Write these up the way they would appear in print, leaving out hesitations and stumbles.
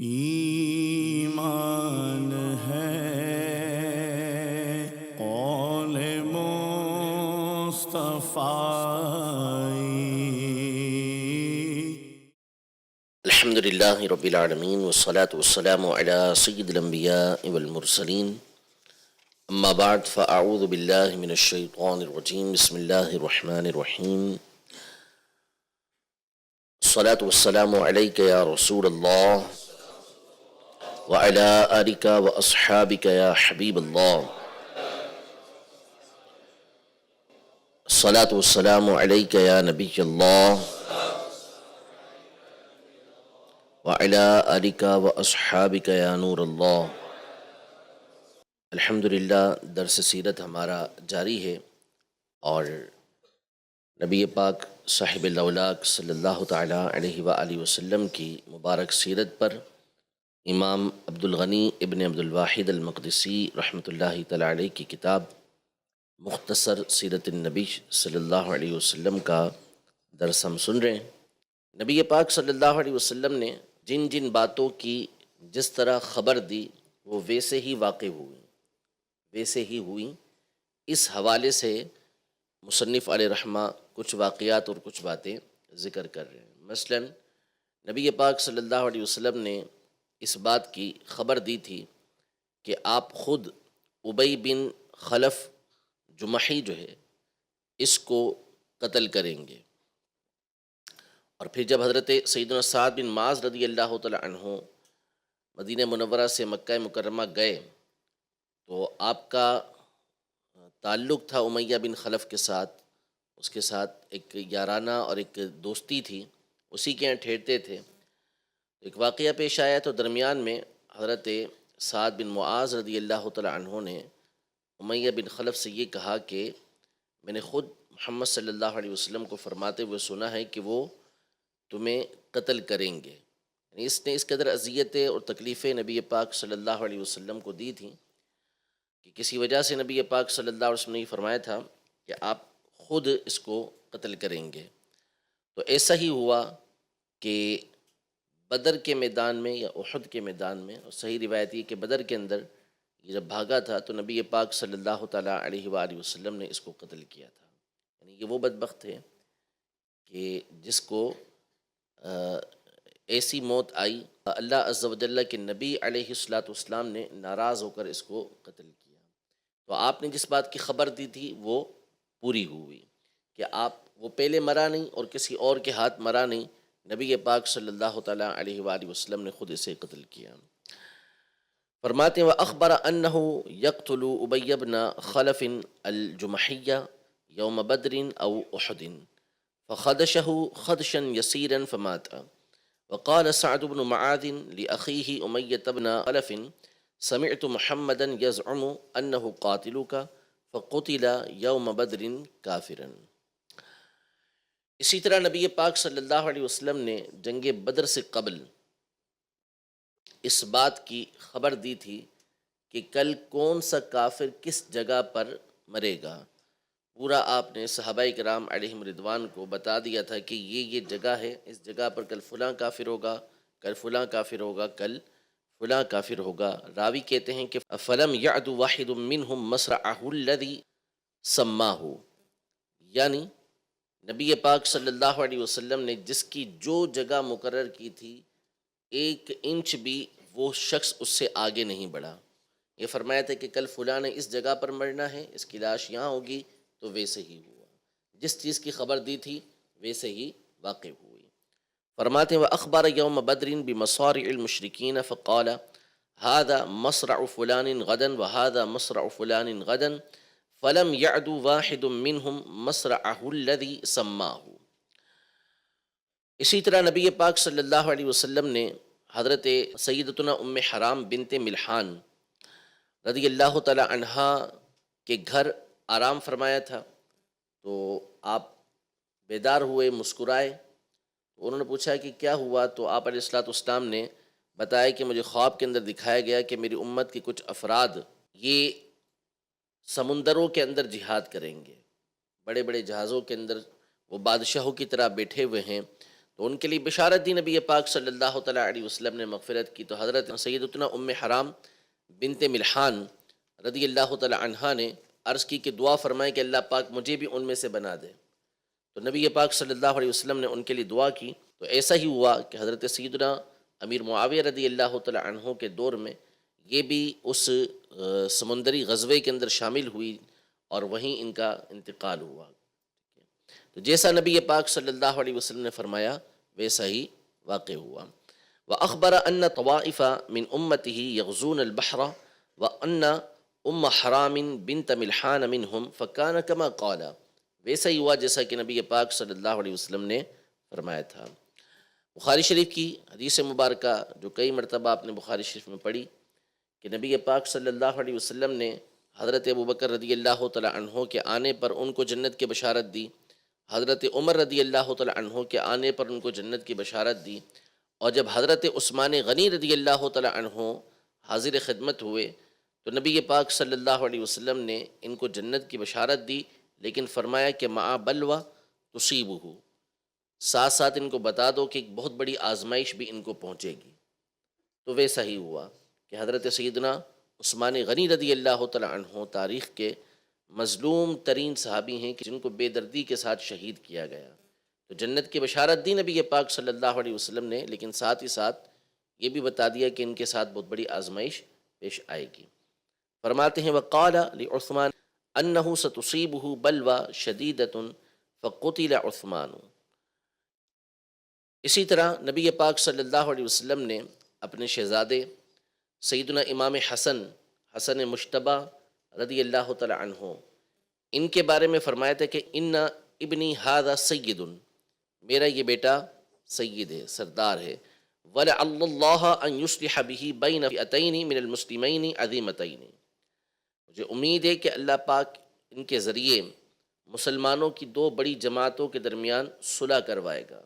ایمان ہے قول مصطفی۔ الحمد للہ رب العالمین والصلاة والسلام علی سید الانبیاء والمرسلین، اما بعد فاعوذ باللہ من الشیطان الرجیم، بسم اللہ الرحمن الرحیم۔ الصلاة والسلام علیک یا رسول اللہ وعلی آلک واصحابک یا حبیب اللہ۔ الصلاة والسلام علیک یا نبی اللہ وعلی آلک واصحابک یا نور اللہ۔ الحمدللہ درس سیرت ہمارا جاری ہے، اور نبی پاک صاحب الاولاق صلی اللہ تعالیٰ علیہ وآلہ وسلم کی مبارک سیرت پر امام عبدالغنی ابن عبدالواحد المقدسی رحمۃ اللہ تعالیٰ علیہ کی کتاب مختصر سیرت النبی صلی اللہ علیہ وسلم کا درس ہم سن رہے ہیں۔ نبی پاک صلی اللہ علیہ وسلم نے جن جن باتوں کی جس طرح خبر دی وہ ویسے ہی واقع ہوئیں۔ اس حوالے سے مصنف علیہ رحمہ کچھ واقعات اور کچھ باتیں ذکر کر رہے ہیں۔ مثلا نبی پاک صلی اللہ علیہ وسلم نے اس بات کی خبر دی تھی کہ آپ خود ابی بن خلف جمحی جو ہے اس کو قتل کریں گے، اور پھر جب حضرت سیدنا سعد بن معاذ رضی اللہ تعالی عنہ مدینہ منورہ سے مکہ مکرمہ گئے تو آپ کا تعلق تھا امیہ بن خلف کے ساتھ، اس کے ساتھ ایک یارانہ اور ایک دوستی تھی، اسی کے یہاں ٹھہرتے تھے۔ ایک واقعہ پیش آیا تو درمیان میں حضرت سعد بن معاذ رضی اللہ تعالی عنہ نے امیہ بن خلف سے یہ کہا کہ میں نے خود محمد صلی اللہ علیہ وسلم کو فرماتے ہوئے سنا ہے کہ وہ تمہیں قتل کریں گے۔ یعنی اس نے اس قدر اذیتیں اور تکلیفیں نبی پاک صلی اللہ علیہ وسلم کو دی تھیں کہ کسی وجہ سے نبی پاک صلی اللہ علیہ وسلم نے یہ فرمایا تھا کہ آپ خود اس کو قتل کریں گے۔ تو ایسا ہی ہوا کہ بدر کے میدان میں یا احد کے میدان میں، اور صحیح روایت یہ کہ بدر کے اندر یہ جب بھاگا تھا تو نبی پاک صلی اللہ تعالیٰ علیہ وآلہ وسلم نے اس کو قتل کیا تھا۔ یعنی یہ وہ بدبخت ہے کہ جس کو ایسی موت آئی، اللہ عز و جل کے نبی علیہ السلام نے ناراض ہو کر اس کو قتل کیا۔ تو آپ نے جس بات کی خبر دی تھی وہ پوری ہوئی کہ آپ وہ پہلے مرا نہیں اور کسی اور کے ہاتھ مرا نہیں، نبی پاک صلی اللہ تعالیٰ علیہ وآلہ وسلم نے خود اسے قتل کیا۔ فرماتے ہیں وَأَخْبَرَ أَنَّهُ يَقْتُلُ أُبَيَّ بْنَ خَلَفٍ الْجُمَحِيَّ يَوْمَ بَدْرٍ أَوْ أُحُدٍ فَخَدَشَهُ خَدْشًا يَسِيرًا فَمَاتَ۔ وقال سعد بن معاذ لأخيه أمية بن خلف سمعت محمدا يزعم أنه قاتلك فقتل يوم بدر كافرا۔ اسی طرح نبی پاک صلی اللہ علیہ وسلم نے جنگ بدر سے قبل اس بات کی خبر دی تھی کہ کل کون سا کافر کس جگہ پر مرے گا۔ پورا آپ نے صحابہ کرام علیہم رضوان کو بتا دیا تھا کہ یہ جگہ ہے، اس جگہ پر کل فلاں کافر ہوگا، کل فلاں کافر ہوگا، کل فلاں کافر ہوگا۔ راوی کہتے ہیں کہ فلم یعد واحد منہم مصرعہ الذی سماہ، یعنی نبی پاک صلی اللہ علیہ وسلم نے جس کی جو جگہ مقرر کی تھی 1 انچ بھی وہ شخص اس سے آگے نہیں بڑھا۔ یہ فرمایا تھا کہ کل فلاں نے اس جگہ پر مرنا ہے، اس کی لاش یہاں ہوگی، تو ویسے ہی ہوا، جس چیز کی خبر دی تھی ویسے ہی واقع ہوئی۔ فرماتے ہیں وَأَخْبَرَ يَوْمَ بَدْرٍ بِمَصَارِعِ الْمُشْرِكِينَ فَقَالَ هَذَا مَصْرَعُ فُلَانٍ غَدًا وَهَذَا مَصْرَعُ فُلَانٍ غَدًا فَلَمْ يَعْدُ وَاحِدٌ مِّنْهُمْ مَصْرَعَهُ الَّذِي سَمَّاهُ۔ اسی طرح نبی پاک صلی اللہ علیہ وسلم نے حضرت سیدتنا ام حرام بنت ملحان رضی اللہ تعالی عنہا کے گھر آرام فرمایا تھا، تو آپ بیدار ہوئے، مسکرائے، تو انہوں نے پوچھا کہ کیا ہوا؟ تو آپ علیہ السلام نے بتایا کہ مجھے خواب کے اندر دکھایا گیا کہ میری امت کے کچھ افراد یہ سمندروں کے اندر جہاد کریں گے، بڑے بڑے جہازوں کے اندر وہ بادشاہوں کی طرح بیٹھے ہوئے ہیں، تو ان کے لیے بشارت دی نبی پاک صلی اللہ تعالیٰ علیہ وسلم نے مغفرت کی۔ تو حضرت سیدتنا ام حرام بنت ملحان رضی اللہ تعالیٰ عنہا نے عرض کی کہ دعا فرمائے کہ اللہ پاک مجھے بھی ان میں سے بنا دے۔ تو نبی پاک صلی اللہ علیہ وسلم نے ان کے لیے دعا کی۔ تو ایسا ہی ہوا کہ حضرت سیدنا امیر معاویہ رضی اللہ تعالیٰ عنہ کے دور میں یہ بھی اس سمندری غزوے کے اندر شامل ہوئی اور وہیں ان کا انتقال ہوا۔ تو جیسا نبی پاک صلی اللہ علیہ وسلم نے فرمایا ویسا ہی واقع ہوا۔ وَأَخْبَرَ أَنَّ طَوَائِفَ مِنْ أُمَّتِهِ يَغْزُونَ الْبَحْرَ وَأَنَّ أُمَّ حَرَامٍ بِنْتَ مِلْحَانَ مِنْهُمْ فَكَانَ كَمَا قَالَ، ویسا ہی ہوا جیسا کہ نبی پاک صلی اللہ علیہ وسلم نے فرمایا تھا۔ بخاری شریف کی حدیث مبارکہ جو کئی مرتبہ آپ نے بخاری شریف میں پڑھی کہ نبی پاک صلی اللہ علیہ وسلم نے حضرت ابوبکر رضی اللہ تعالیٰ عنہ کے آنے پر ان کو جنت کی بشارت دی، حضرت عمر رضی اللہ تعالیٰ عنہ کے آنے پر ان کو جنت کی بشارت دی، اور جب حضرت عثمان غنی رضی اللہ تعالیٰ عنہ حاضر خدمت ہوئے تو نبی پاک صلی اللہ علیہ وسلم نے ان کو جنت کی بشارت دی، لیکن فرمایا کہ مع بلوہ تصیبہ، ساتھ ساتھ ان کو بتا دو کہ ایک بہت بڑی آزمائش بھی ان کو پہنچے گی۔ تو ویسا ہی ہوا کہ حضرت سیدنا عثمان غنی رضی اللہ تعالیٰ عنہ تاریخ کے مظلوم ترین صحابی ہیں کہ جن کو بے دردی کے ساتھ شہید کیا گیا۔ تو جنت کی بشارت دی نبی پاک صلی اللہ علیہ وسلم نے، لیکن ساتھ ہی ساتھ یہ بھی بتا دیا کہ ان کے ساتھ بہت بڑی آزمائش پیش آئے گی۔ فرماتے ہیں وقال لعثمان انہ ستصیبہ بلوى شدیدۃ فقتل عثمان۔ اسی طرح نبی پاک صلی اللہ علیہ وسلم نے اپنے شہزادے سیدنا امام حسن مشتبہ رضی اللہ تعالی عنہ ان کے بارے میں فرمایا تھا کہ ان ابنی ھذا سید، میرا یہ بیٹا سید ہے، سردار ہے، وَلَعَلَّ اللَّهَ أَن يُصْلِحَ بِهِ بَيْنَ فِئَتَيْنِ مِنَ الْمُسْلِمَيْنِ عَظِیمَتَيْنِ، مجھے امید ہے کہ اللہ پاک ان کے ذریعے مسلمانوں کی دو بڑی جماعتوں کے درمیان صلح کروائے گا۔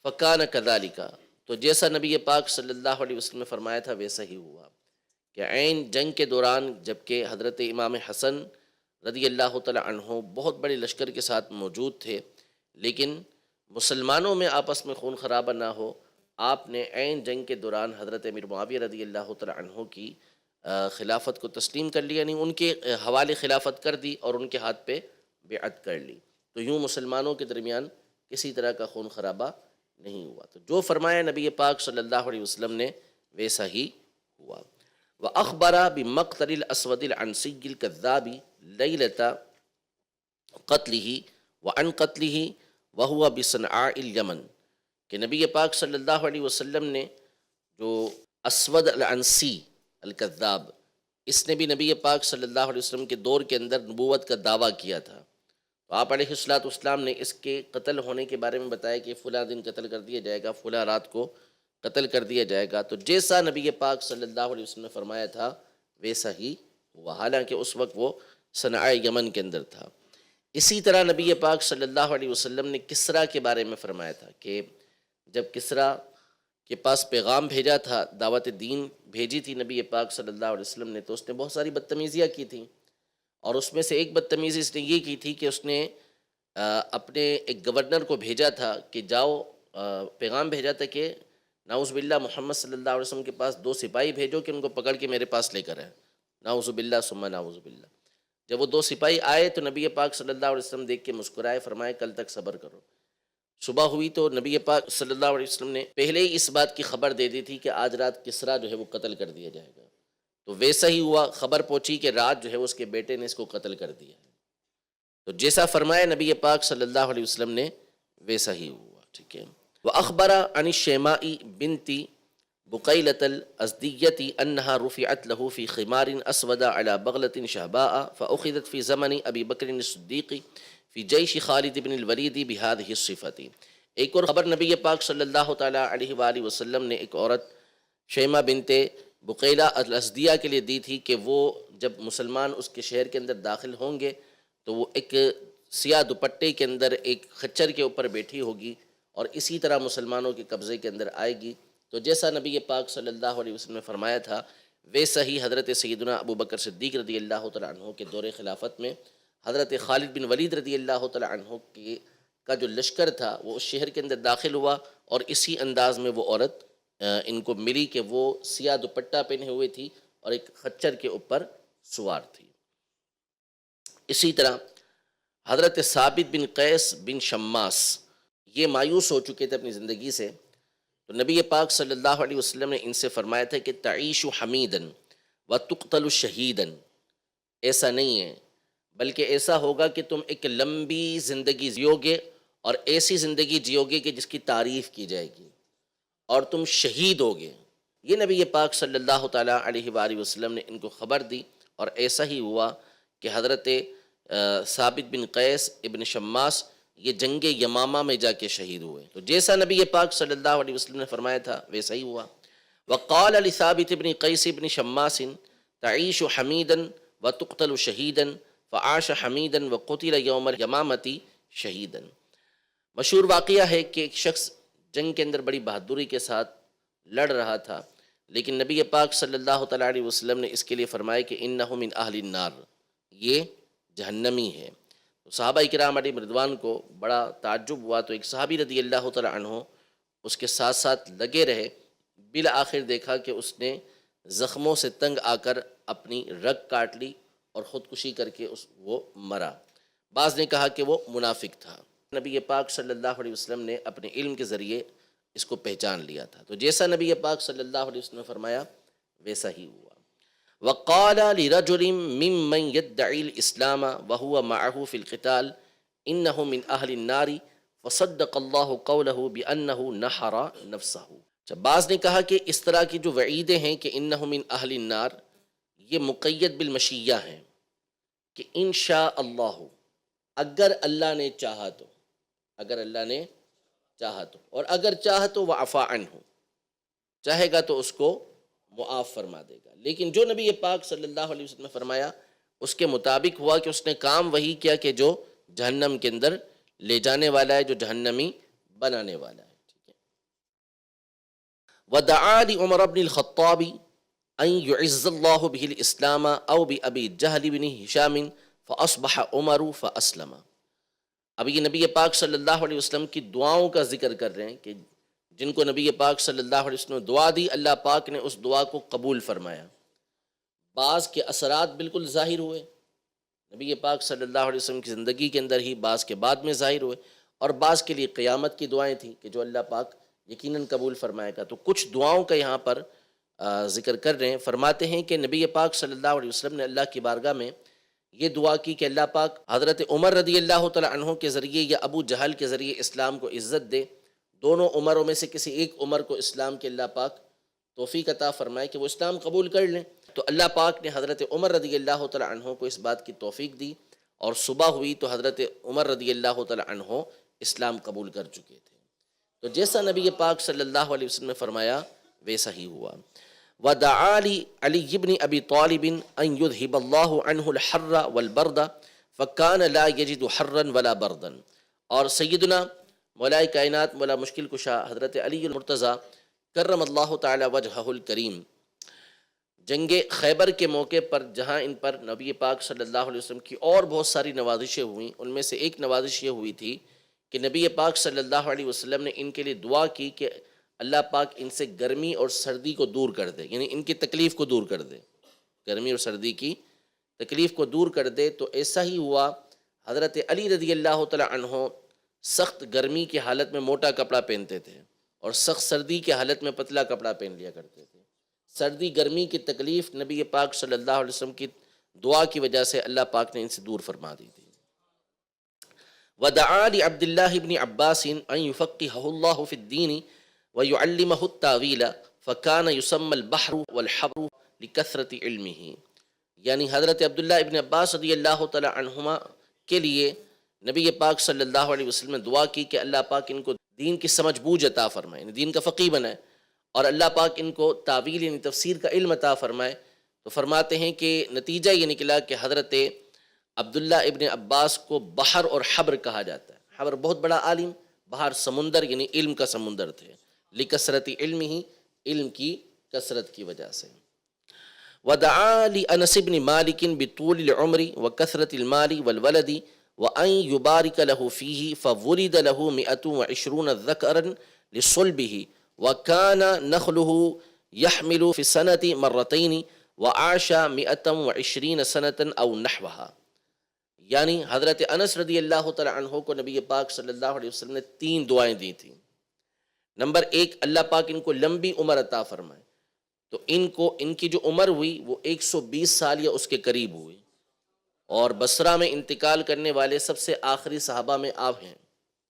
فَكَانَ كَذَلِكَ، تو جیسا نبی پاک صلی اللہ علیہ وسلم نے فرمایا تھا ویسا ہی ہوا کہ عین جنگ کے دوران جبکہ حضرت امام حسن رضی اللہ تعالی عنہ بہت بڑے لشکر کے ساتھ موجود تھے، لیکن مسلمانوں میں آپس میں خون خرابہ نہ ہو، آپ نے عین جنگ کے دوران حضرت امیر معاویہ رضی اللہ تعالی عنہ کی خلافت کو تسلیم کر لیا، یعنی ان کے حوالے خلافت کر دی اور ان کے ہاتھ پہ بیعت کر لی۔ تو یوں مسلمانوں کے درمیان کسی طرح کا خون خرابہ نہیں ہوا۔ تو جو فرمایا نبی پاک صلی اللہ علیہ وسلم نے ویسا ہی ہوا۔ وَأَخْبَرَ بِمَقْتَلِ الْأَسْوَدِ الْعَنْسِيِّ الْكَذَّابِ لَيْلَةَ قَتْلِهِ وَعَنْ قَتْلِهِ وَهُوَ بِصَنْعَاءِ الْيَمَنِ، کہ نبی پاک صلی اللہ علیہ وسلم نے جو اسود العنسی الکذاب، اس نے بھی نبی پاک صلی اللہ علیہ وسلم کے دور کے اندر نبوت کا دعویٰ کیا تھا۔ تو آپ علیہ السلام نے اس کے قتل ہونے کے بارے میں بتایا کہ فلاں دن قتل کر دیا جائے گا، فلاں رات کو قتل کر دیا جائے گا۔ تو جیسا نبی پاک صلی اللہ علیہ وسلم نے فرمایا تھا ویسا ہی ہوا، حالانکہ اس وقت وہ صنعاء یمن کے اندر تھا۔ اسی طرح نبی پاک صلی اللہ علیہ وسلم نے کسریٰ کے بارے میں فرمایا تھا کہ جب کسریٰ کے پاس پیغام بھیجا تھا، دعوت دین بھیجی تھی نبی پاک صلی اللہ علیہ وسلم نے، تو اس نے بہت ساری بدتمیزیاں کی تھیں، اور اس میں سے ایک بدتمیزی اس نے یہ کی تھی کہ اس نے اپنے ایک گورنر کو بھیجا تھا کہ جاؤ، پیغام بھیجا تھا کہ نعوذ باللہ محمد صلی اللہ علیہ وسلم کے پاس 2 سپاہی بھیجو کہ ان کو پکڑ کے میرے پاس لے کر آئے، نعوذ باللہ ثم نعوذ باللہ۔ جب وہ 2 سپاہی آئے تو نبی پاک صلی اللہ علیہ وسلم دیکھ کے مسکرائے، فرمائے کل تک صبر کرو۔ صبح ہوئی تو نبی پاک صلی اللہ علیہ وسلم نے پہلے ہی اس بات کی خبر دے دی تھی کہ آج رات کسریٰ جو ہے وہ قتل کر دیا جائے گا۔ تو ویسا ہی ہوا، خبر پہنچی کہ رات جو ہے اس کے بیٹے نے اس کو قتل کر دیا ہے۔ تو جیسا فرمایا نبی پاک صلی اللہ علیہ وسلم نے ویسا ہی ہوا، ٹھیک ہے۔ وَأَخْبَرَ عَنِ الشَّيْمَاءِ بِنْتِ بُقَيْلَةَ الْأَزْدِيَّةِ أَنَّهَا رُفِعَتْ لَهُ فِي خِمَارٍ أَسْوَدَ عَلَى بَغْلَةٍ شَهْبَاءَ فَأُخِذَتْ فِي زَمَنِ أَبِي بَكْرٍ الصِّدِّيقِ فِي جَيْشِ خالد بن الولید بِهَذِهِ الصِّفَةِ۔ ایک اور خبر نبی پاک صلی اللہ تعالیٰ علیہ وآلہ وسلم نے ایک عورت شیمہ بنت بقیلہ الازدیہ کے لیے دی تھی کہ وہ جب مسلمان اس کے شہر کے اندر داخل ہوں گے تو وہ ایک سیاہ دوپٹے کے اندر ایک خچر کے اوپر بیٹھی ہوگی اور اسی طرح مسلمانوں کے قبضے کے اندر آئے گی۔ تو جیسا نبی پاک صلی اللہ علیہ وسلم نے فرمایا تھا ویسا ہی حضرت سیدنا ابو بکر صدیق رضی اللہ تعالیٰ عنہ کے دور خلافت میں حضرت خالد بن ولید رضی اللہ تعالیٰ عنہ کے کا جو لشکر تھا وہ اس شہر کے اندر داخل ہوا، اور اسی انداز میں وہ عورت ان کو ملی کہ وہ سیاہ دوپٹہ پہنے ہوئے تھی اور ایک خچر کے اوپر سوار تھی۔ اسی طرح حضرت ثابت بن قیس بن شماس یہ مایوس ہو چکے تھے اپنی زندگی سے، تو نبی پاک صلی اللہ علیہ وسلم نے ان سے فرمایا تھا کہ تعیش حمیدن و تقتل شہیدن، ایسا نہیں ہے، بلکہ ایسا ہوگا کہ تم ایک لمبی زندگی جیو گے، اور ایسی زندگی جیو گے کہ جس کی تعریف کی جائے گی، اور تم شہید ہوگے۔ یہ نبی پاک صلی اللہ تعالیٰ علیہ وآلہ وسلم نے ان کو خبر دی، اور ایسا ہی ہوا کہ حضرت ثابت بن قیس ابن شماس یہ جنگ یمامہ میں جا کے شہید ہوئے۔ تو جیسا نبی پاک صلی اللہ علیہ وسلم نے فرمایا تھا ویسا ہی ہوا۔ وقال لثابت بن قیس بن شماس تعیش حمیدا وتقتل شہیدا فعاش حمیدا وقتل یوم الیمامۃ شہیدا۔ مشہور واقعہ ہے کہ ایک شخص جنگ کے اندر بڑی بہادری کے ساتھ لڑ رہا تھا، لیکن نبی پاک صلی اللہ تعالیٰ علیہ وسلم نے اس کے لیے فرمایا کہ انہ من اہل النار، یہ جہنمی ہے۔ تو صحابہ کرام علیہم رضوان کو بڑا تعجب ہوا، تو ایک صحابی رضی اللہ تعالیٰ عنہ اس کے ساتھ ساتھ لگے رہے، بالآخر دیکھا کہ اس نے زخموں سے تنگ آ کر اپنی رگ کاٹ لی اور خودکشی کر کے وہ مرا۔ بعض نے کہا کہ وہ منافق تھا۔ نبی پاک صلی اللہ علیہ وسلم نے اپنے علم کے ذریعے اس کو پہچان لیا تھا، تو جیسا نبی پاک صلی اللہ علیہ وسلم نے فرمایا ویسا ہی ہوا۔ وقال لرجل ممن يدعي الاسلام وهو معه في القتال انه من اهل النار فصدق الله قوله بانه نحر نفسه۔ جب بعض نے کہا کہ اس طرح کی جو وعیدیں ہیں کہ انه من اہل النار، یہ مقید بالمشیہ ہیں کہ انشاء اللہ، اگر اللہ نے چاہا تو، اگر اللہ نے چاہا تو، اور اگر چاہا تو وعفا عنہ، چاہے گا تو اس کو معاف فرما دے گا۔ لیکن جو نبی پاک صلی اللہ علیہ وسلم نے فرمایا اس کے مطابق ہوا کہ اس نے کام وہی کیا کہ جو جہنم کے اندر لے جانے والا ہے، جو جہنمی بنانے والا ہے۔ وَدَعَا لِعُمَرَ بْنِ الْخَطَّابِ أَن يُعِزَّ اللَّهُ بِهِ الْإِسْلَامَ أَوْ بِأَبِي جَهْلِ بْنِ هِشَامٍ فَأَصْبَحَ عُمَرُ فَأَسْلَمَ۔ اب یہ نبی پاک صلی اللہ علیہ وسلم کی دعاؤں کا ذکر کر رہے ہیں کہ جن کو نبی پاک صلی اللہ علیہ وسلم نے دعا دی، اللہ پاک نے اس دعا کو قبول فرمایا۔ بعض کے اثرات بالکل ظاہر ہوئے نبی پاک صلی اللہ علیہ وسلم کی زندگی کے اندر ہی، بعض کے بعد میں ظاہر ہوئے، اور بعض کے لیے قیامت کی دعائیں تھیں کہ جو اللہ پاک یقیناً قبول فرمائے گا۔ تو کچھ دعاؤں کا یہاں پر ذکر کر رہے ہیں۔ فرماتے ہیں کہ نبی پاک صلی اللہ علیہ وسلم نے اللہ کی بارگاہ میں یہ دعا کی کہ اللہ پاک حضرت عمر رضی اللہ تعالیٰ عنہ کے ذریعے یا ابو جہل کے ذریعے اسلام کو عزت دے، دونوں عمروں میں سے کسی ایک عمر کو اسلام کے اللہ پاک توفیق عطا فرمائے کہ وہ اسلام قبول کر لیں۔ تو اللہ پاک نے حضرت عمر رضی اللہ تعالیٰ عنہ کو اس بات کی توفیق دی، اور صبح ہوئی تو حضرت عمر رضی اللہ تعالیٰ عنہ اسلام قبول کر چکے تھے۔ تو جیسا نبی پاک صلی اللہ علیہ وسلم نے فرمایا ویسا ہی ہوا۔ وَدَعَا لِعَلِيِّ بْنِ أَبِي طَالِبٍ أَن يُذْهِبَ اللَّهُ عَنْهُ الْحَرَّ وَالْبَرْدَ فَكَانَ لَا يَجِدُ حَرًّا وَلَا بَرْدًا۔ اور سیدنا مولا کائنات مولا مشکل کشا حضرت علی المرتضیٰ کرم اللہ تعالی وجہہ الکریم جنگ خیبر کے موقع پر، جہاں ان پر نبی پاک صلی اللہ علیہ وسلم کی اور بہت ساری نوازشیں ہوئیں، ان میں سے ایک نوازش یہ ہوئی تھی کہ نبی پاک صلی اللہ علیہ وسلم نے ان کے لیے دعا کی کہ اللہ پاک ان سے گرمی اور سردی کو دور کر دے، یعنی ان کی تکلیف کو دور کر دے، گرمی اور سردی کی تکلیف کو دور کر دے۔ تو ایسا ہی ہوا۔ حضرت علی رضی اللہ تعالی عنہ سخت گرمی کی حالت میں موٹا کپڑا پہنتے تھے، اور سخت سردی کی حالت میں پتلا کپڑا پہن لیا کرتے تھے۔ سردی گرمی کی تکلیف نبی پاک صلی اللہ علیہ وسلم کی دعا کی وجہ سے اللہ پاک نے ان سے دور فرما دی تھی۔ وَدَعَا لِعَبْدِ اللَّهِ بْنِ عَبَّاسٍ أَن يُفَقِّهَهُ اللَّهُ فِي الدِّينِ وَيُعَلِّمَهُ التَّأْوِيلَ فَكَانَ يُسَمَّى الْبَحْرُ وَالْحَبْرُ لِكَثْرَةِ عِلْمِهِ۔ یعنی حضرت عبداللہ ابن عباس رضی اللہ تعالی عنہما کے لیے نبی پاک صلی اللہ علیہ وسلم نے دعا کی کہ اللہ پاک ان کو دین کی سمجھ بوجھ عطا فرمائے، یعنی دین کا فقیہ بنائے، اور اللہ پاک ان کو تعویل یعنی تفسیر کا علم عطا فرمائے۔ تو فرماتے ہیں کہ نتیجہ یہ نکلا کہ حضرت عبداللہ ابن عباس کو بحر اور حبر کہا جاتا ہے۔ حبر بہت بڑا عالم، بحر سمندر یعنی علم کا سمندر تھے، لکثرت علم ہی، علم کی کثرت کی وجہ سے۔ وَدَعَا لِأَنَسِ بْنِ مَالِكٍ بِطُولِ الْعُمْرِ وَكَثْرَةِ الْمَالِ وَالْوَلَدِ وَأَن يُبَارِكَ لَهُ فِيهِ فَوُلِدَ لَهُ 120 ذَكَرًا لِصُلْبِهِ وَكَانَ نَخْلُهُ يَحْمِلُ فِي السَّنَةِ مرتين وَعَاشَ 120 سنة أو نحوها۔ یعنی حضرت انس رضی اللہ تعالیٰ عنہ کو نبی پاک صلی اللہ علیہ وسلم نے 3 دعائیں دی تھیں۔ نمبر 1، اللہ پاک ان کو لمبی عمر عطا فرمائے، تو ان کی جو عمر ہوئی وہ 120 سال یا اس کے قریب ہوئی، اور بصرہ میں انتقال کرنے والے سب سے آخری صحابہ میں آپ ہیں،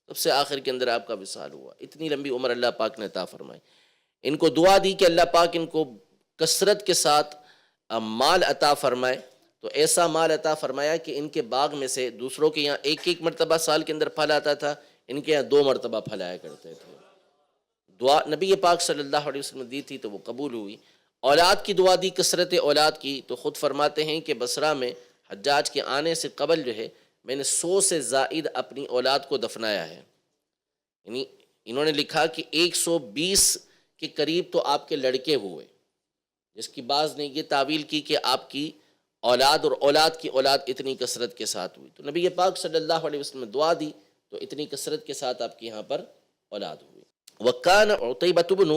سب سے آخر کے اندر آپ کا وصال ہوا۔ اتنی لمبی عمر اللہ پاک نے عطا فرمائی۔ ان کو دعا دی کہ اللہ پاک ان کو کثرت کے ساتھ مال عطا فرمائے، تو ایسا مال عطا فرمایا کہ ان کے باغ میں سے دوسروں کے یہاں 1 مرتبہ سال کے اندر پھل آتا تھا، ان کے یہاں 2 مرتبہ پھل آیا کرتے تھے۔ دعا نبی پاک صلی اللہ علیہ وسلم نے دی تھی تو وہ قبول ہوئی۔ اولاد کی دعا دی، کثرت اولاد کی، تو خود فرماتے ہیں کہ بصرہ میں حجاج کے آنے سے قبل جو ہے میں نے 100 سے زائد اپنی اولاد کو دفنایا ہے۔ یعنی انہوں نے لکھا کہ 120 کے قریب تو آپ کے لڑکے ہوئے، جس کی بعض نے یہ تعویل کی کہ آپ کی اولاد اور اولاد کی اولاد اتنی کثرت کے ساتھ ہوئی۔ تو نبی پاک صلی اللہ علیہ وسلم نے دعا دی تو اتنی کثرت کے ساتھ آپ کے یہاں پر اولاد ہوئی۔ وَكَانَ عُتَيْبَةُ بْنُ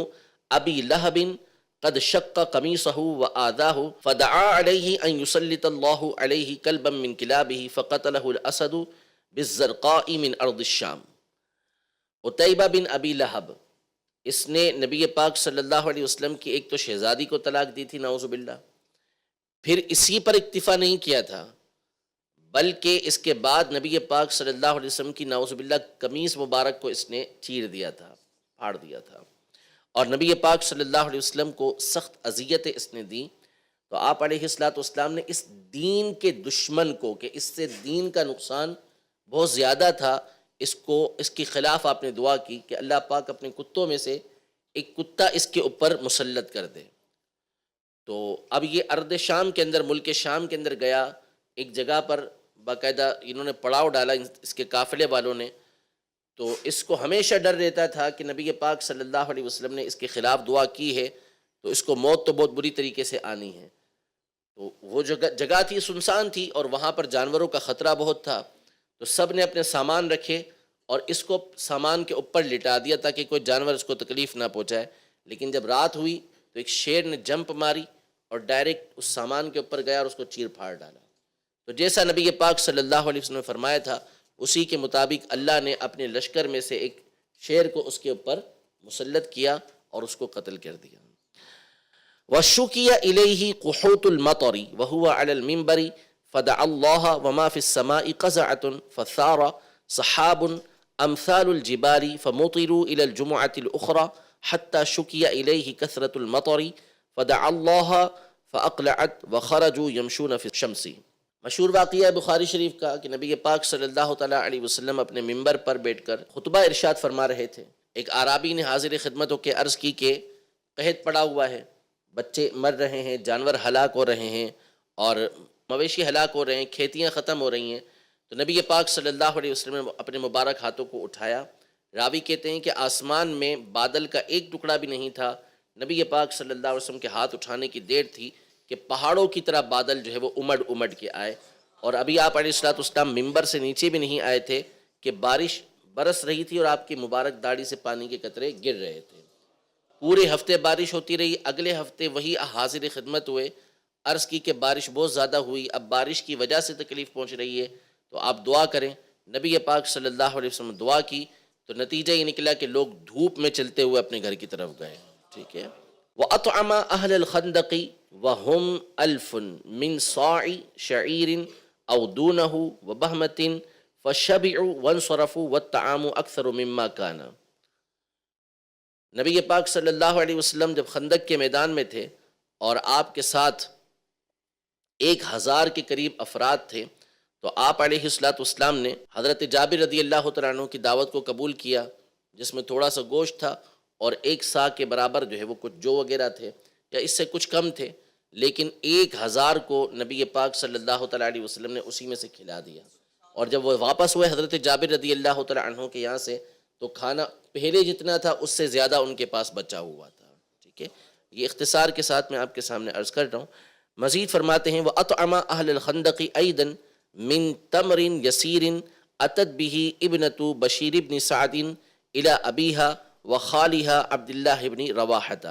أَبِي لَهَبٍ قد شق قميصه وآذاه فدعا عليه أن يسلط الله عليه كلبا من كلابه فقتله الأسد بالزرقاء من أرض الشام۔ عتیبہ بن ابی لہب، اس نے نبی پاک صلی اللہ علیہ وسلم کی ایک تو شہزادی کو طلاق دی تھی نعوذ باللہ، پھر اسی پر اکتفا نہیں کیا تھا بلکہ اس کے بعد نبی پاک صلی اللہ علیہ وسلم کی نعوذ باللہ قمیص مبارک کو اس نے چیر دیا تھا، پھاڑ دیا تھا، اور نبی پاک صلی اللہ علیہ وسلم کو سخت اذیتیں اس نے دی۔ تو آپ علیہ السلام نے اس دین کے دشمن کو، کہ اس سے دین کا نقصان بہت زیادہ تھا، اس کی خلاف آپ نے دعا کی کہ اللہ پاک اپنے کتوں میں سے ایک کتا اس کے اوپر مسلط کر دے۔ تو اب یہ ارض شام کے اندر، ملک شام کے اندر گیا، ایک جگہ پر باقاعدہ انہوں نے پڑاؤ ڈالا اس کے قافلے والوں نے، تو اس کو ہمیشہ ڈر رہتا تھا کہ نبی پاک صلی اللہ علیہ وسلم نے اس کے خلاف دعا کی ہے تو اس کو موت تو بہت بری طریقے سے آنی ہے۔ تو وہ جگہ تھی، سنسان تھی، اور وہاں پر جانوروں کا خطرہ بہت تھا، تو سب نے اپنے سامان رکھے اور اس کو سامان کے اوپر لٹا دیا تاکہ کوئی جانور اس کو تکلیف نہ پہنچائے۔ لیکن جب رات ہوئی تو ایک شیر نے جمپ ماری اور ڈائریکٹ اس سامان کے اوپر گیا اور اس کو چیر پھاڑ ڈالا۔ تو جیسا نبی پاک صلی اللہ علیہ وسلم نے فرمایا تھا اسی کے مطابق اللہ نے اپنے لشکر میں سے ایک شیر کو اس کے اوپر مسلط کیا اور اس کو قتل کر دیا۔ وَشُكِيَ إِلَيْهِ قُحُوتُ الْمَطَرِ وَهُوَ عَلَى الْمِنْبَرِ فَدَعَا اللَّهَ وَمَا فِي السَّمَاءِ قَزَعَةٌ فَثَارَ سَحَابٌ أَمْثَالُ الْجِبَالِ فَمُطِرُوا إِلَى الْجُمُعَةِ الْأُخْرَى حَتَّى شُكِيَ إِلَيْهِ كَثْرَةُ الْمَطَرِ فَدَعَا اللَّهَ فَأَقْلَعَتْ وَخَرَجُوا يَمْشُونَ فِي الشَّمْسِ۔ مشہور واقعہ بخاری شریف کا کہ نبی پاک صلی اللہ تعالیٰ علیہ وسلم اپنے منبر پر بیٹھ کر خطبہ ارشاد فرما رہے تھے۔ ایک اعرابی نے حاضر خدمت ہو کے عرض کی کہ قحط پڑا ہوا ہے، بچے مر رہے ہیں، جانور ہلاک ہو رہے ہیں اور مویشی ہلاک ہو رہے ہیں، کھیتیاں ختم ہو رہی ہیں۔ تو نبی پاک صلی اللہ علیہ وسلم نے اپنے مبارک ہاتھوں کو اٹھایا۔ راوی کہتے ہیں کہ آسمان میں بادل کا ایک ٹکڑا بھی نہیں تھا۔ نبی پاک صلی اللہ علیہ وسلم کے ہاتھ اٹھانے کی دیر تھی کہ پہاڑوں کی طرح بادل جو ہے وہ امڑ کے آئے، اور ابھی آپ علیہ السلام ممبر سے نیچے بھی نہیں آئے تھے کہ بارش برس رہی تھی اور آپ کی مبارک داڑھی سے پانی کے قطرے گر رہے تھے۔ پورے ہفتے بارش ہوتی رہی، اگلے ہفتے وہی حاضر خدمت ہوئے، عرض کی کہ بارش بہت زیادہ ہوئی، اب بارش کی وجہ سے تکلیف پہنچ رہی ہے تو آپ دعا کریں۔ نبی پاک صلی اللہ علیہ وسلم دعا کی تو نتیجہ یہ نکلا کہ لوگ دھوپ میں چلتے ہوئے اپنے گھر کی طرف گئے۔ ٹھیک ہے۔ وَأَطْعَمَ أَهْلَ الْخَنْدَقِ وَهُمْ أَلْفٌ مِّن صَاعِ شَعِيرٍ أَوْ دُونَهُ وَبَهْمَةٍ فَشَبِعُوا وَانْصَرَفُوا وَالطَّعَامُ أَكْثَرُ مِمَّا كَانَ۔ نبی پاک صلی اللہ علیہ وسلم جب خندق کے میدان میں تھے اور آپ کے ساتھ 1000 کے قریب افراد تھے، تو آپ علیہ السلام نے حضرت جابر رضی اللہ تعالیٰ عنہ کی دعوت کو قبول کیا، جس میں تھوڑا سا گوشت تھا اور 1 سا کے برابر جو ہے وہ کچھ جو وغیرہ تھے یا اس سے کچھ کم تھے، لیکن 1000 کو نبی پاک صلی اللہ تعالیٰ علیہ وسلم نے اسی میں سے کھلا دیا۔ اور جب وہ واپس ہوئے حضرت جابر رضی اللہ تعالیٰ عنہ کے یہاں سے، تو کھانا پہلے جتنا تھا اس سے زیادہ ان کے پاس بچا ہوا تھا۔ ٹھیک ہے، یہ اختصار کے ساتھ میں آپ کے سامنے عرض کر رہا ہوں۔ مزید فرماتے ہیں وَأَطْعَمَ أَهْلَ الْخَنْدَقِ أَيْضًا من تمر یسیر اتت به ابنۃ بشیر بن سعد الی ابیہا و خالہا عبداللہ بن رواحۃ.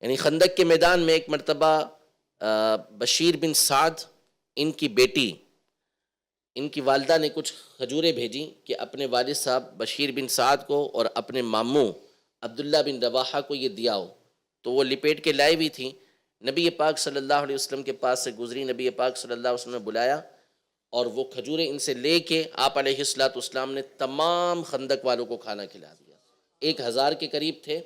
یعنی خندق کے میدان میں ایک مرتبہ بشیر بن سعد، ان کی بیٹی، ان کی والدہ نے کچھ کھجوریں بھیجی کہ اپنے والد صاحب بشیر بن سعد کو اور اپنے ماموں عبداللہ بن رواحہ کو یہ دیا ہو. تو وہ لپیٹ کے لائی ہوئی تھیں. نبی پاک صلی اللہ علیہ وسلم کے پاس سے گزری، نبی پاک صلی اللہ علیہ وسلم نے بلایا اور وہ کھجوریں ان سے لے کے آپ علیہ السلام نے تمام خندق والوں کو کھانا کھلا دیا. 1000 کے قریب تھے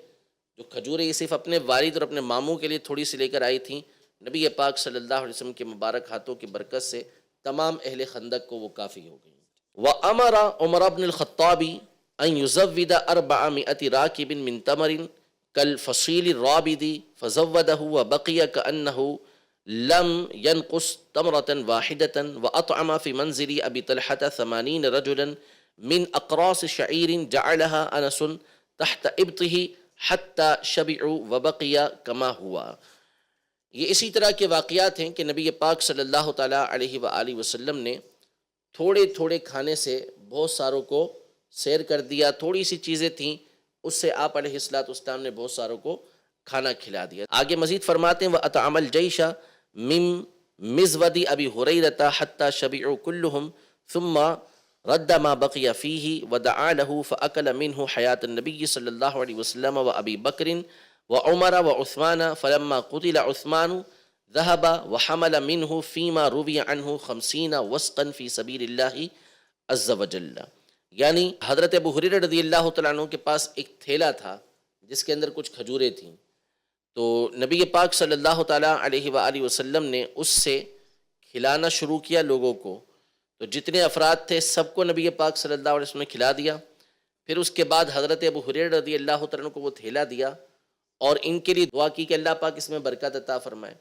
جو کھجوریں یہ صرف اپنے والد اور اپنے ماموں کے لیے تھوڑی سی لے کر آئی تھیں. نبی پاک صلی اللہ علیہ وسلم کے مبارک ہاتھوں کی برکت سے تمام اہل خندق کو وہ کافی ہو گئی. وَأَمَرَ عمر بن الخطاب أن يزود 400 راكب من تمر كالفصيل الرابد فزوده وبقي كأنه لم ينقص تمرة واحدة وأطعم في منزل أبي طلحة 80 رجلا من أقراص شعير جعلها أنس تحت إبطه حتى شبعوا وبقي كما هو. یہ اسی طرح کے واقعات ہیں کہ نبی پاک صلی اللہ تعالیٰ علیہ وآلہ وسلم نے تھوڑے تھوڑے کھانے سے بہت ساروں کو سیر کر دیا. تھوڑی سی چیزیں تھیں، اس سے آپ علیہ السلام نے بہت ساروں کو کھانا کھلا دیا. آگے مزید فرماتے ہیں وَأَطْعَمَ الْجَيْشَ مِن مِزْوَدِ أَبِي هُرَيْرَةَ حَتَّى شَبِعُوا كُلُّهُمْ ثُمَّ رَدَّ مَا بَقِيَ فِيهِ وَدَعَا لَهُ فَأَكَلَ مِنْهُ حَيَاةَ النَّبِيِّ صلی اللہ علیہ وسلم وَأَبِي بَكْرٍ وعمر وعثمان فلما قتل عثمان ذهب وحمل منه فيما روي عنه 50 وسقا في سبيل الله عز وجل. یعنی حضرت ابو ہریرہ رضی اللہ تعالیٰ عنہ کے پاس ایک تھیلا تھا جس کے اندر کچھ کھجوریں تھیں. تو نبی پاک صلی اللہ تعالیٰ علیہ وآلہ وسلم نے اس سے کھلانا شروع کیا لوگوں کو. تو جتنے افراد تھے سب کو نبی پاک صلی اللہ علیہ وسلم نے کھلا دیا. پھر اس کے بعد حضرت ابو ہریرہ رضی اللہ تعالیٰ عنہ کو وہ تھیلا دیا اور ان کے لیے دعا کی کہ اللہ پاک اس میں برکت عطا فرمائے.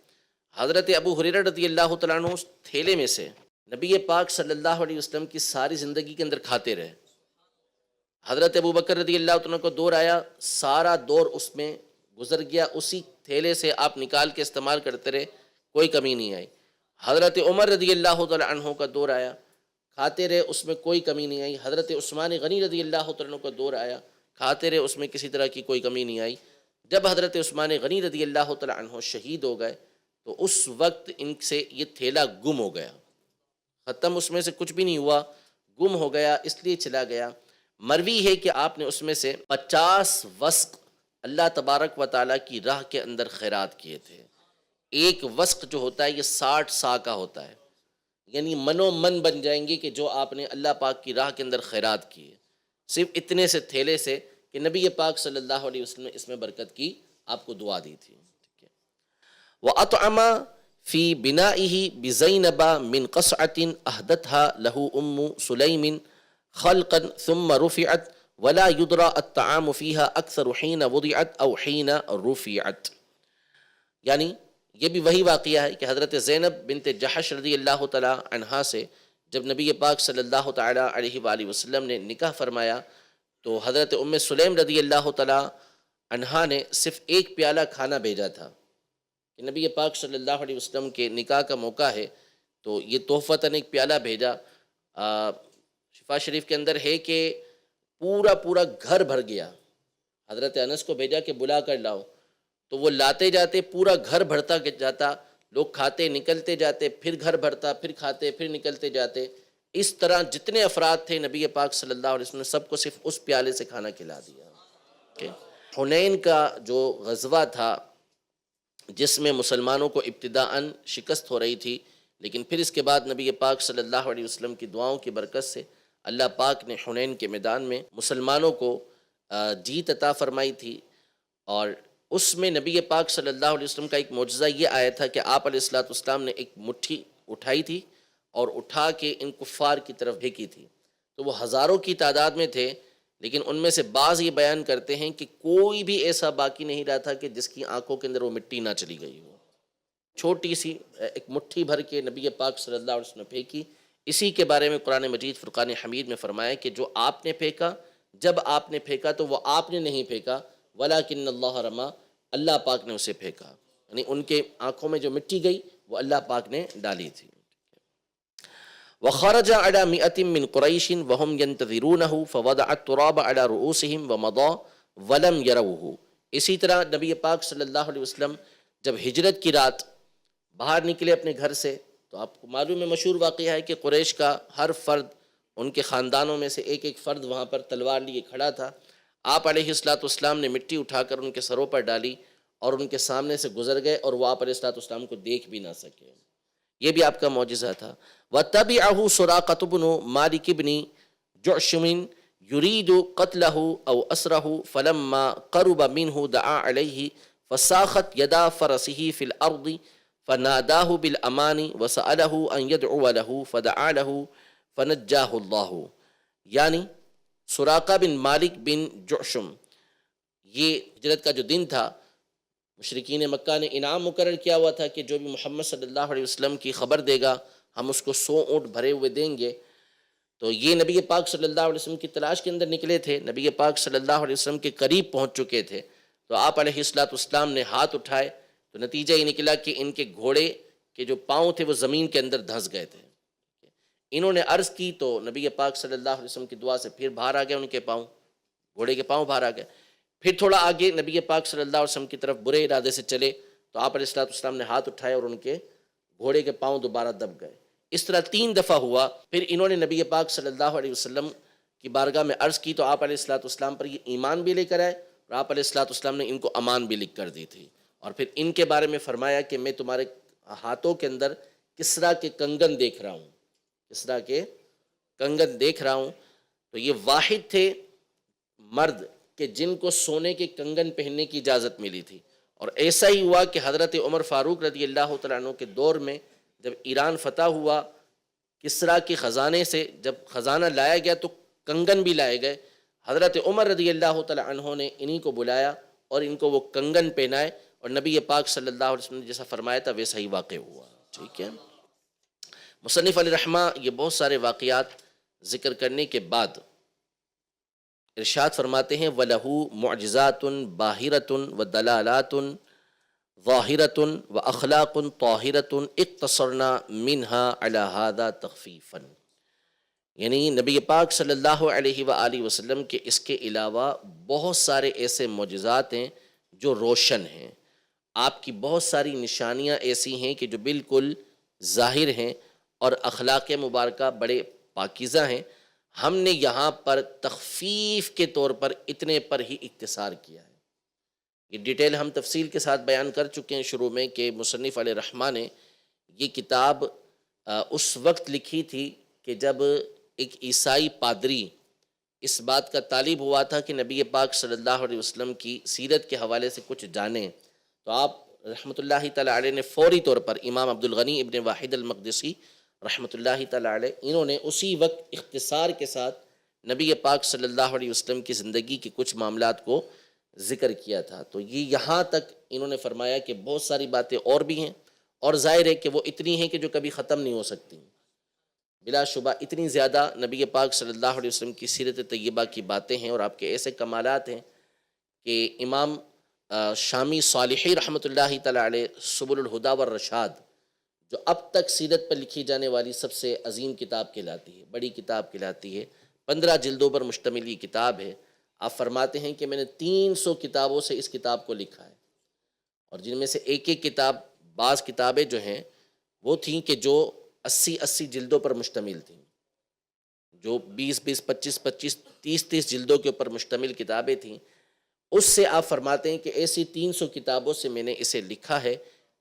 حضرت ابو ہریرہ رضی اللہ تعالیٰ عنہ اس تھیلے میں سے نبی پاک صلی اللہ علیہ وسلم کی ساری زندگی کے اندر کھاتے رہے. حضرت ابو بکر رضی اللہ تعالیٰ عنہ کو دور آیا، سارا دور اس میں گزر گیا، اسی تھیلے سے آپ نکال کے استعمال کرتے رہے، کوئی کمی نہیں آئی. حضرت عمر رضی اللہ تعالیٰ عنہ کا دور آیا، کھاتے رہے، اس میں کوئی کمی نہیں آئی. حضرت عثمان غنی رضی اللہ تعالیٰ عنہ کا دور آیا، کھاتے رہے، اس میں کسی طرح کی کوئی کمی نہیں آئی. جب حضرت عثمان غنی رضی اللہ تعالیٰ عنہ شہید ہو گئے تو اس وقت ان سے یہ تھیلا گم ہو گیا، ختم، اس میں سے کچھ بھی نہیں ہوا، گم ہو گیا. اس لیے چلا گیا. مروی ہے کہ آپ نے اس میں سے 50 وسق اللہ تبارک و تعالیٰ کی راہ کے اندر خیرات کیے تھے. ایک وسق جو ہوتا ہے یہ 60 سا کا ہوتا ہے، یعنی منو من بن جائیں گے کہ جو آپ نے اللہ پاک کی راہ کے اندر خیرات کیے. صرف اتنے سے تھیلے سے کہ نبی پاک صلی اللہ علیہ وسلم نے اس میں برکت کی، آپ کو دعا دی تھی. وَأَطْعَمَ فِي بِنَائِهِ بِزَيْنَبَ مِنْ قَصْعَةٍ أَهْدَتْهَا لَهُ أُمُّ سُلَيْمٍ خَلْقًا ثُمَّ رُفِعَتْ وَلَا يُدْرَى الطَّعَامُ فِيهَا أَكْثَرُ حِينَ وُضِعَتْ أَوْ حِينَ رُفِعَتْ. یعنی یہ بھی وہی واقعہ ہے کہ حضرت زینب بنت جحش رضی اللہ تعالیٰ عنہا سے جب نبی پاک صلی اللہ تعالیٰ علیہ وآلہ وسلم نے نکاح فرمایا تو حضرت ام سلیم رضی اللہ تعالیٰ عنہا نے صرف ایک پیالہ کھانا بھیجا تھا کہ نبی پاک صلی اللہ علیہ وسلم کے نکاح کا موقع ہے تو یہ تحفتاً ایک پیالہ بھیجا. شفا شریف کے اندر ہے کہ پورا گھر بھر گیا. حضرت انس کو بھیجا کہ بلا کر لاؤ، تو وہ لاتے جاتے، پورا گھر بھرتا جاتا، لوگ کھاتے نکلتے جاتے، پھر گھر بھرتا، پھر کھاتے، پھر نکلتے جاتے. اس طرح جتنے افراد تھے نبی پاک صلی اللہ علیہ وسلم نے سب کو صرف اس پیالے سے کھانا کھلا دیا. حنین کا جو غزوہ تھا جس میں مسلمانوں کو ابتداءً شکست ہو رہی تھی، لیکن پھر اس کے بعد نبی پاک صلی اللہ علیہ وسلم کی دعاؤں کی برکت سے اللہ پاک نے حنین کے میدان میں مسلمانوں کو جیت عطا فرمائی تھی. اور اس میں نبی پاک صلی اللہ علیہ وسلم کا ایک معجزہ یہ آیا تھا کہ آپ علیہ السلام نے ایک مٹھی اٹھائی تھی اور اٹھا کے ان کفار کی طرف پھینکی تھی. تو وہ ہزاروں کی تعداد میں تھے، لیکن ان میں سے بعض یہ بیان کرتے ہیں کہ کوئی بھی ایسا باقی نہیں رہا تھا کہ جس کی آنکھوں کے اندر وہ مٹی نہ چلی گئی ہو. چھوٹی سی ایک مٹھی بھر کے نبی پاک صلی اللہ علیہ وسلم نے پھینکی. اسی کے بارے میں قرآن مجید فرقان حمید میں فرمایا کہ جو آپ نے پھینکا، جب آپ نے پھینکا تو وہ آپ نے نہیں پھینکا، ولیکن اللہ رما، اللہ پاک نے اسے پھینکا. یعنی ان کے آنکھوں میں جو مٹی گئی وہ اللہ پاک نے ڈالی تھی. وخرج على 100 من قريش وهم ينتظرونه فوضع التراب على رؤوسهم ومضى ولم يروه۔ اسی طرح نبی پاک صلی اللہ علیہ وسلم جب ہجرت کی رات باہر نکلے اپنے گھر سے، تو آپ کو معلوم ہے، مشہور واقعہ ہے کہ قریش کا ہر فرد، ان کے خاندانوں میں سے ایک ایک فرد وہاں پر تلوار لیے کھڑا تھا۔ آپ علیہ الصلوۃ والسلام نے مٹی اٹھا کر ان کے سروں پر ڈالی اور ان کے سامنے سے گزر گئے، اور وہ آپ علیہ الصلوۃ والسلام کو دیکھ بھی نہ سکے۔ یہ بھی آپ کا معجزہ تھا۔ وَتَبِعَهُ سُرَاقَةُ بْنُ مَالِكِ بْنِ جُعْشُمٍ يُرِيدُ قَتْلَهُ أَوْ أَسْرَهُ فَلَمَّا قَرُبَ مِنْهُ دَعَا عَلَيْهِ فَسَاخَتْ يَدَا فَرَسِهِ فِي الْأَرْضِ فَنَادَاهُ بِالْأَمَانِ وَسَأَلَهُ أَنْ يَدْعُوَ لَهُ فَدَعَا لَهُ فَنَجَّاهُ اللَّهُ۔ یعنی سراقہ بن مالک بن جعشم، یہ ہجرت کا جو دن تھا، مشرکین مکہ نے انعام مقرر کیا ہوا تھا کہ جو بھی محمد صلی اللہ علیہ وسلم کی خبر دے گا ہم اس کو 100 اونٹ بھرے ہوئے دیں گے۔ تو یہ نبی پاک صلی اللہ علیہ وسلم کی تلاش کے اندر نکلے تھے، نبی پاک صلی اللہ علیہ وسلم کے قریب پہنچ چکے تھے، تو آپ علیہ الصلوۃ والسلام نے ہاتھ اٹھائے تو نتیجہ یہ نکلا کہ ان کے گھوڑے کے جو پاؤں تھے وہ زمین کے اندر دھنس گئے تھے۔ انہوں نے عرض کی تو نبی پاک صلی اللہ علیہ وسلم کی دعا سے پھر باہر آ گئے، ان کے پاؤں، گھوڑے کے پاؤں باہر آ گئے۔ پھر تھوڑا آگے نبی پاک صلی اللہ علیہ وسلم کی طرف برے ارادے سے چلے تو آپ علیہ الصلوۃ والسلام نے ہاتھ اٹھائے اور ان کے گھوڑے کے پاؤں دوبارہ دب گئے۔ اس طرح 3 دفعہ ہوا۔ پھر انہوں نے نبی پاک صلی اللہ علیہ وسلم کی بارگاہ میں عرض کی تو آپ علیہ الصلوۃ والسلام پر یہ ایمان بھی لے کر آئے، اور آپ علیہ الصلوۃ والسلام نے ان کو امان بھی لکھ کر دی تھی، اور پھر ان کے بارے میں فرمایا کہ میں تمہارے ہاتھوں کے اندر کسریٰ کے کنگن دیکھ رہا ہوں، کسریٰ کے کنگن دیکھ رہا ہوں۔ تو یہ واحد تھے مرد کہ جن کو سونے کے کنگن پہننے کی اجازت ملی تھی، اور ایسا ہی ہوا کہ حضرت عمر فاروق رضی اللہ تعالیٰ عنہ کے دور میں جب ایران فتح ہوا، کسریٰ کے خزانے سے جب خزانہ لایا گیا تو کنگن بھی لائے گئے۔ حضرت عمر رضی اللہ تعالیٰ عنہ نے انہی کو بلایا اور ان کو وہ کنگن پہنائے، اور نبی پاک صلی اللہ علیہ وسلم نے جیسا فرمایا تھا ویسا ہی واقع ہوا۔ ٹھیک ہے، مصنف علیہ رحمہ یہ بہت سارے واقعات ذکر کرنے کے بعد ارشاد فرماتے ہیں وَلَهُ مُعْجِزَاتٌ بَاهِرَةٌ وَدَلَالَاتٌ ظَاهِرَةٌ وَأَخْلَاقٌ طَاهِرَةٌ اقْتَصَرْنَا مِنْهَا عَلَى هَذَا تَخْفِيفًا۔ یعنی نبی پاک صلی اللہ علیہ وآلہ وسلم کے اس کے علاوہ بہت سارے ایسے معجزات ہیں جو روشن ہیں، آپ کی بہت ساری نشانیاں ایسی ہیں کہ جو بالکل ظاہر ہیں، اور اخلاق مبارکہ بڑے پاکیزہ ہیں۔ ہم نے یہاں پر تخفیف کے طور پر اتنے پر ہی اختصار کیا ہے۔ یہ ڈیٹیل ہم تفصیل کے ساتھ بیان کر چکے ہیں شروع میں کہ مصنف علیہ رحمہ نے یہ کتاب اس وقت لکھی تھی کہ جب ایک عیسائی پادری اس بات کا طالب ہوا تھا کہ نبی پاک صلی اللہ علیہ وسلم کی سیرت کے حوالے سے کچھ جانیں، تو آپ رحمۃ اللہ تعالیٰ علیہ نے فوری طور پر امام عبد الغنی ابن واحد المقدسی رحمۃ اللہ تعالیٰ علیہ، انہوں نے اسی وقت اختصار کے ساتھ نبی پاک صلی اللہ علیہ وسلم کی زندگی کے کچھ معاملات کو ذکر کیا تھا۔ تو یہ یہاں تک انہوں نے فرمایا کہ بہت ساری باتیں اور بھی ہیں، اور ظاہر ہے کہ وہ اتنی ہیں کہ جو کبھی ختم نہیں ہو سکتی، بلا شبہ اتنی زیادہ نبی پاک صلی اللہ علیہ وسلم کی سیرت طیبہ کی باتیں ہیں، اور آپ کے ایسے کمالات ہیں کہ امام شامی صالحی رحمۃ اللہ تعالیٰ علیہ سبل الہدیٰ والرشاد، جو اب تک سیرت پر لکھی جانے والی سب سے عظیم کتاب کہلاتی ہے، بڑی کتاب کہلاتی ہے، 15 جلدوں پر مشتمل یہ کتاب ہے۔ آپ فرماتے ہیں کہ میں نے 300 کتابوں سے اس کتاب کو لکھا ہے، اور جن میں سے ایک ایک کتاب، بعض کتابیں جو ہیں وہ تھیں کہ جو 80 جلدوں پر مشتمل تھیں، جو 20 25 30 جلدوں کے اوپر مشتمل کتابیں تھیں۔ اس سے آپ فرماتے ہیں کہ ایسی 300 کتابوں سے میں نے اسے لکھا ہے،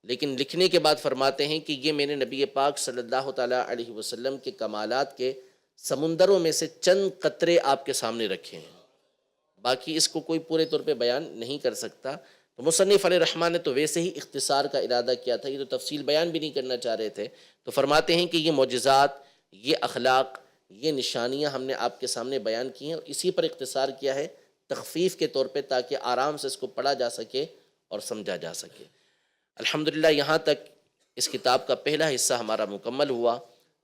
لیکن لکھنے کے بعد فرماتے ہیں کہ یہ میں نے نبی پاک صلی اللہ تعالیٰ علیہ وسلم کے کمالات کے سمندروں میں سے چند قطرے آپ کے سامنے رکھے ہیں، باقی اس کو کوئی پورے طور پہ بیان نہیں کر سکتا۔ تو مصنف علیہ رحمٰن نے تو ویسے ہی اختصار کا ارادہ کیا تھا، یہ تو تفصیل بیان بھی نہیں کرنا چاہ رہے تھے، تو فرماتے ہیں کہ یہ معجزات، یہ اخلاق، یہ نشانیاں ہم نے آپ کے سامنے بیان کی ہیں، اور اسی پر اختصار کیا ہے تخفیف کے طور پہ، تاکہ آرام سے اس کو پڑھا جا سکے اور سمجھا جا سکے۔ الحمدللہ یہاں تک اس کتاب کا پہلا حصہ ہمارا مکمل ہوا۔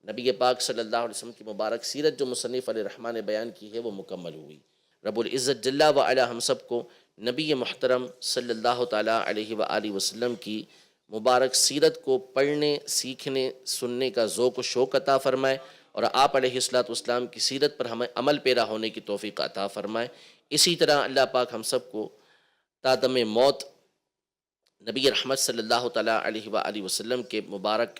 نبی پاک صلی اللہ علیہ وسلم کی مبارک سیرت جو مصنف علیہ رحمٰن نے بیان کی ہے وہ مکمل ہوئی۔ رب العزت جل وعلا ہم سب کو نبی محترم صلی اللہ تعالیٰ علیہ وآلہ وسلم کی مبارک سیرت کو پڑھنے، سیکھنے، سننے کا ذوق و شوق عطا فرمائے، اور آپ علیہ الصلوۃ والسلام کی سیرت پر ہمیں عمل پیرا ہونے کی توفیق عطا فرمائے۔ اسی طرح اللہ پاک ہم سب کو تا دم موت نبی رحمت صلی اللہ تعالیٰ علیہ وآلہ وسلم کے مبارک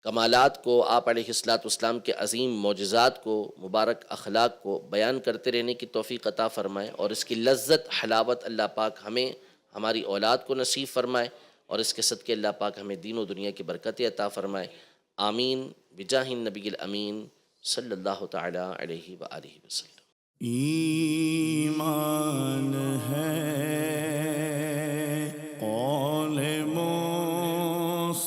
کمالات کو، آپ علیہ الصلوۃ والسلام کے عظیم معجزات کو، مبارک اخلاق کو بیان کرتے رہنے کی توفیق عطا فرمائے، اور اس کی لذت حلاوت اللہ پاک ہمیں، ہماری اولاد کو نصیب فرمائے، اور اس کے صدقے اللہ پاک ہمیں دین و دنیا کی برکتیں عطا فرمائے۔ آمین بجاہ النبی الامین صلی اللہ تعالیٰ علیہ وآلہ وسلم۔ ایمان ہے قول مصطفیٰ